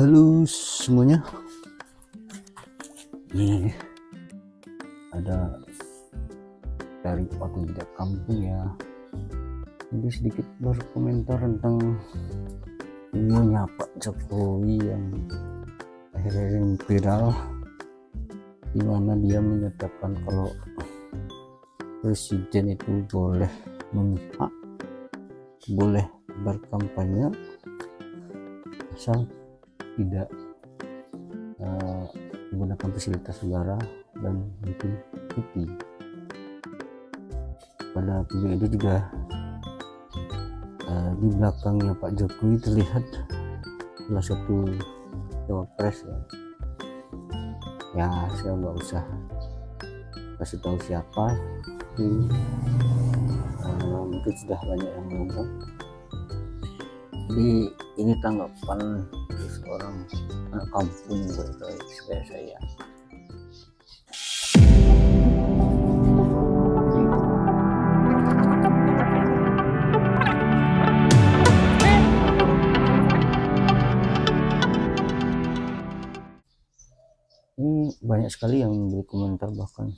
Halo semuanya, ini ada dari Otodidak Kampung ya. Jadi sedikit berkomentar tentang videonya Pak Jokowi yang akhirnya ini viral, dimana dia menyatakan kalau presiden itu boleh memihak, boleh berkampanye asal tidak menggunakan fasilitas negara dan bikin cuti. Pada video itu juga di belakangnya Pak Jokowi terlihat salah satu cawapres ya saya nggak usah kasih tahu siapa, tapi mungkin sudah banyak yang menonton. Jadi ini tanggapan dari seorang anak kampung kayak saya. Ini banyak sekali yang memberi komentar, bahkan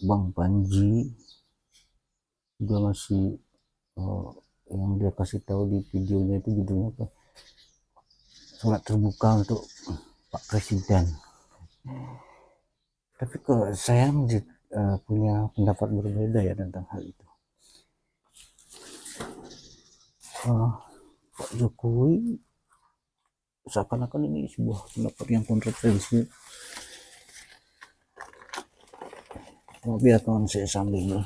Bang Panji juga masih yang dia kasih tahu di videonya itu judulnya apa? Surat terbuka untuk Pak Presiden. Tapi kalau saya punya pendapat berbeda ya tentang hal itu. Pak Jokowi seakan-akan ini sebuah pendapat yang kontroversial. Biarkan saya sambil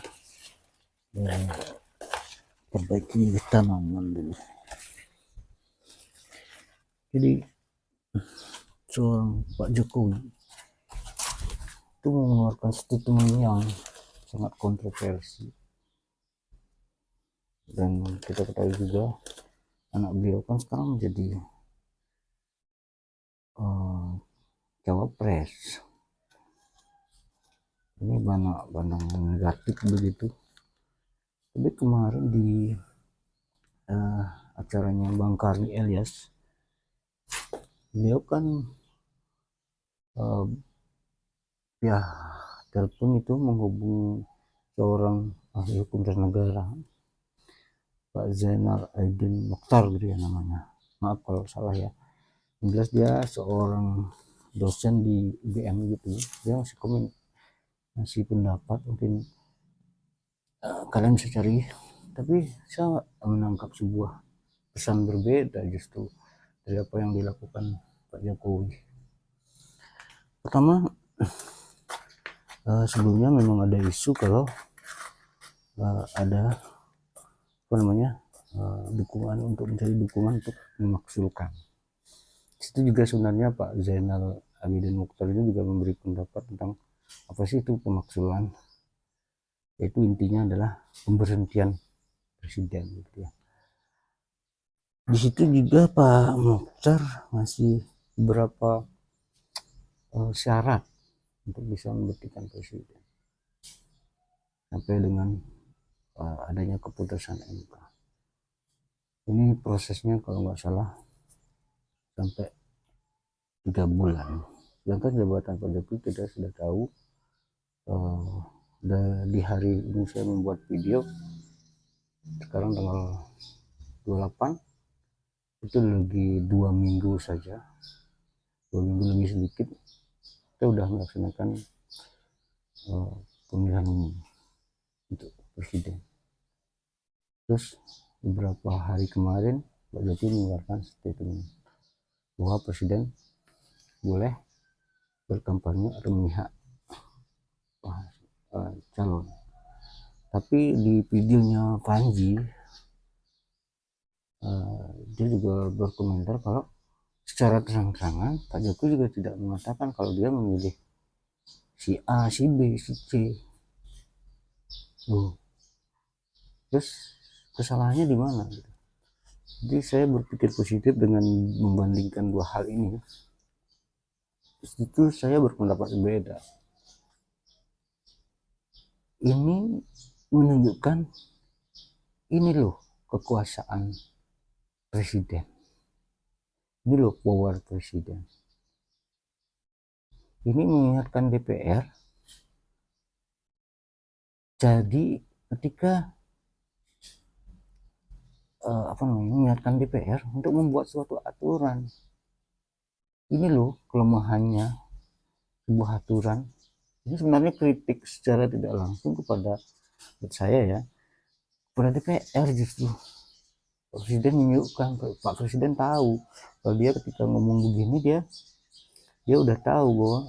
perbaiki tanaman dulu. Jadi seorang Pak Jokowi itu mengeluarkan statement yang sangat kontroversi, dan kita ketahui juga anak beliau kan sekarang menjadi cawapres. Ini banyak negatif begitu. Tapi kemarin di acaranya Bang Karni Elias, beliau kan ya telepon itu menghubungi seorang ahli hukum tata negara, Pak Zainal Abidin Mokhtar gitu ya namanya, maaf kalau salah ya. Yang jelas dia seorang dosen di UGM gitu. Dia ngasih pendapat, mungkin kalian bisa cari, tapi saya menangkap sebuah pesan berbeda justru dari apa yang dilakukan Pak Jokowi. Pertama, sebelumnya memang ada isu kalau ada dukungan untuk mencari dukungan untuk memaksulkan. Itu juga sebenarnya Pak Zainal Abidin Mokhtar ini juga memberi pendapat tentang apa sih itu pemaksulan, yaitu intinya adalah pemberhentian presiden gitu ya. Di situ juga Pak Mokhtar ngasih beberapa syarat untuk bisa membuktikan presiden sampai dengan adanya keputusan MK. Ini prosesnya kalau nggak salah sampai 3 bulan. Sedangkan jabatan Pak Jokowi kita sudah tahu, di hari ini saya membuat video sekarang tanggal 28, itu lagi 2 minggu saja, 2 minggu lebih sedikit kita udah melaksanakan pemilihan umum untuk presiden. Terus beberapa hari kemarin Pak Jokowi mengeluarkan statement bahwa presiden boleh berkampanye atau memihak calon. Tapi di videonya Panji dia juga berkomentar kalau secara terang-terangan Pak Jokowi juga tidak mengatakan kalau dia memilih si A, si B, si C. Terus kesalahannya di mana gitu. Jadi saya berpikir positif dengan membandingkan dua hal ini. Itu saya berpendapat berbeda. Ini menunjukkan ini loh kekuasaan presiden. Ini loh power presiden. Ini mengingatkan DPR. Jadi ketika mengingatkan DPR untuk membuat suatu aturan, ini loh kelemahannya sebuah aturan. Ini sebenarnya kritik secara tidak langsung kepada saya ya, kepada DPR. Justru Presiden menunjukkan, Pak Presiden tahu kalau dia ketika ngomong begini, dia udah tahu bahwa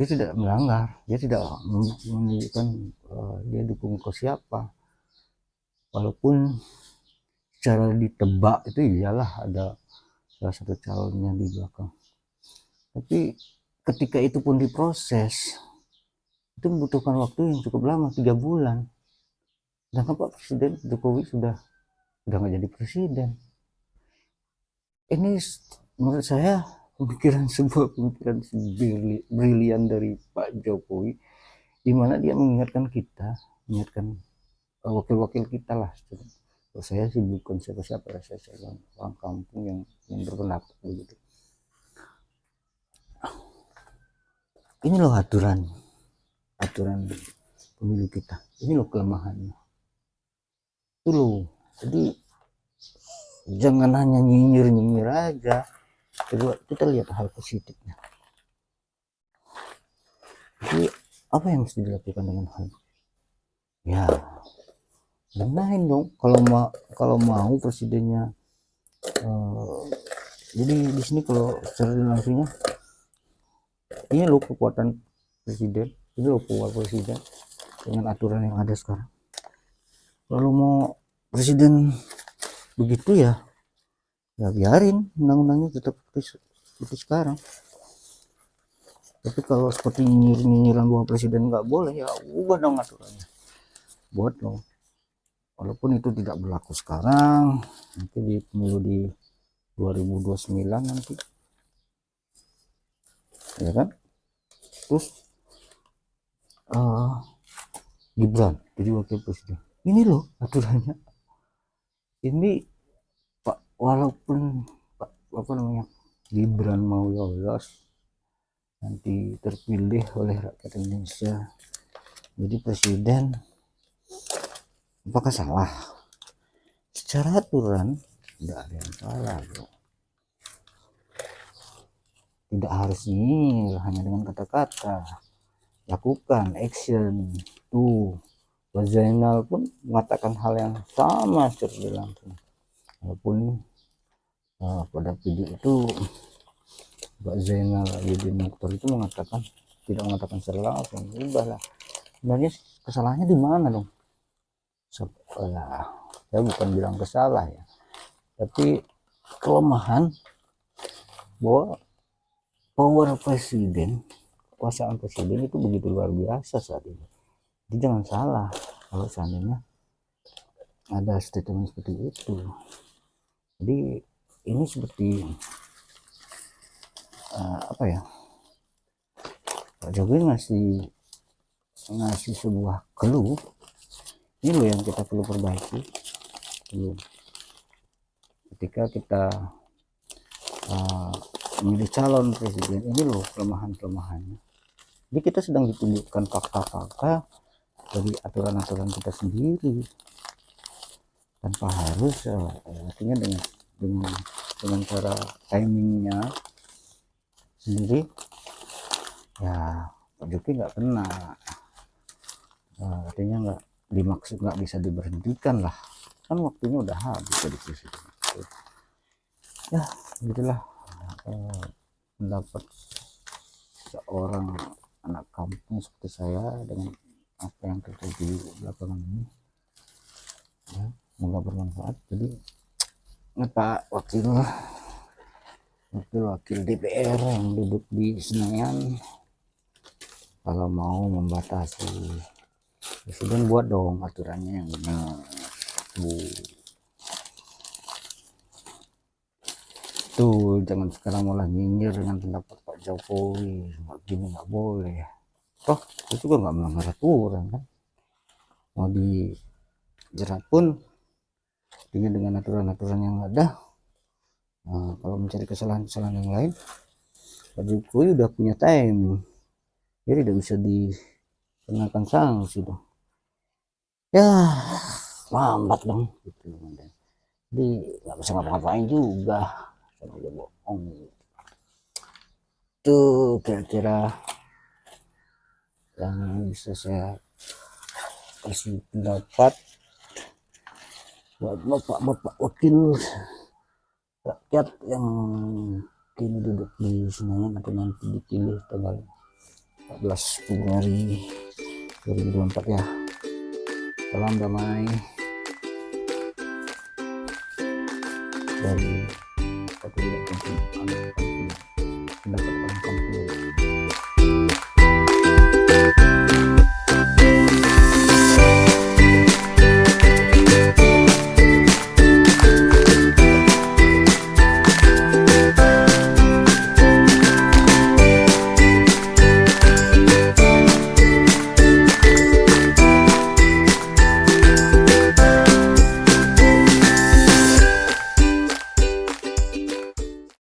dia tidak melanggar, dia tidak menunjukkan dia dukung ke siapa, walaupun secara ditebak itu iyalah ada salah satu calonnya di belakang, tapi ketika itu pun diproses itu membutuhkan waktu yang cukup lama, 3 bulan. Sedangkan Pak Presiden Jokowi sudah nggak jadi presiden. Ini menurut saya sebuah pemikiran brilian dari Pak Jokowi, di mana dia mengingatkan wakil-wakil kita lah. Kalau saya sih bukan siapa-siapa, saya orang kampung yang berpendapat begitu. Ini loh aturan pemilu kita, ini loh kelemahannya itu loh. Jadi jangan hanya nyinyir aja, kedua kita lihat hal positifnya. Jadi apa yang mesti dilakukan dengan hal ya, benahin dong kalau mau presidennya. Jadi di sini kalau secara langsungnya, ini loh kekuatan presiden, ini loh power presiden dengan aturan yang ada sekarang. Kalau mau presiden begitu ya biarin undang-undangnya tetap seperti sekarang. Tapi kalau seperti nyinyiran bahwa presiden nggak boleh, ya ubah dong aturannya, buat dong. Walaupun itu tidak berlaku sekarang, nanti di pemilu di 2029 nanti, ya kan? Terus Gibran jadi wakil presiden, ini loh aturannya. Ini Pak, walaupun Gibran mau lolos nanti terpilih oleh rakyat Indonesia jadi presiden, apakah salah? Secara aturan tidak ada yang salah bro. Tidak harus nyinyir hanya dengan kata-kata, lakukan action. Tuh Pak Zainal pun mengatakan hal yang sama secara langsung, walaupun pada video itu Pak Zainal Abidin Mukhtar itu tidak mengatakan secara langsung. Ubahlah, sebenarnya kesalahannya di mana dong? Saya bukan bilang kesalah ya, tapi kelemahan bahwa power presiden, kekuasaan presiden itu begitu luar biasa saat ini. Jadi jangan salah kalau seandainya ada statement seperti itu. Jadi ini seperti Pak Jokowi ngasih sebuah clue. Ini loh yang kita perlu perbaiki dulu ketika kita memilih calon presiden. Ini loh kelemahannya. Jadi kita sedang ditunjukkan fakta-fakta dari aturan-aturan kita sendiri tanpa harus artinya dengan cara timingnya sendiri ya. Pak Jokowi nggak kena, artinya nggak bisa diberhentikan lah, kan waktunya udah habis jadi presiden. Ya gitulah pendapat seorang anak kampung seperti saya dengan apa yang terjadi belakangan ini ya, semoga bermanfaat. Jadi Pak wakil DPR yang duduk di Senayan, kalau mau membatasi presiden buat dong aturannya yang benar. Tuh jangan sekarang malah nyinyir dengan pendapat Pak Jokowi, nggak gini nggak boleh. Toh itu juga nggak melanggar aturan kan, mau dijerat pun dengan aturan-aturan yang ada Nah, kalau mencari kesalahan-kesalahan yang lain, Pak Jokowi udah punya time, jadi tidak bisa dikenakan sanksi tuh. Ya, lambat dong gitu. Jadi nggak bisa ngapa-ngapain juga, sama aja bohong. Tuh kira-kira yang bisa saya kasih pendapat buat bapak wakil rakyat yang kini duduk di Senayan atau nanti dipilih tanggal 14 Februari 2024 ya. Salam damai dari Satu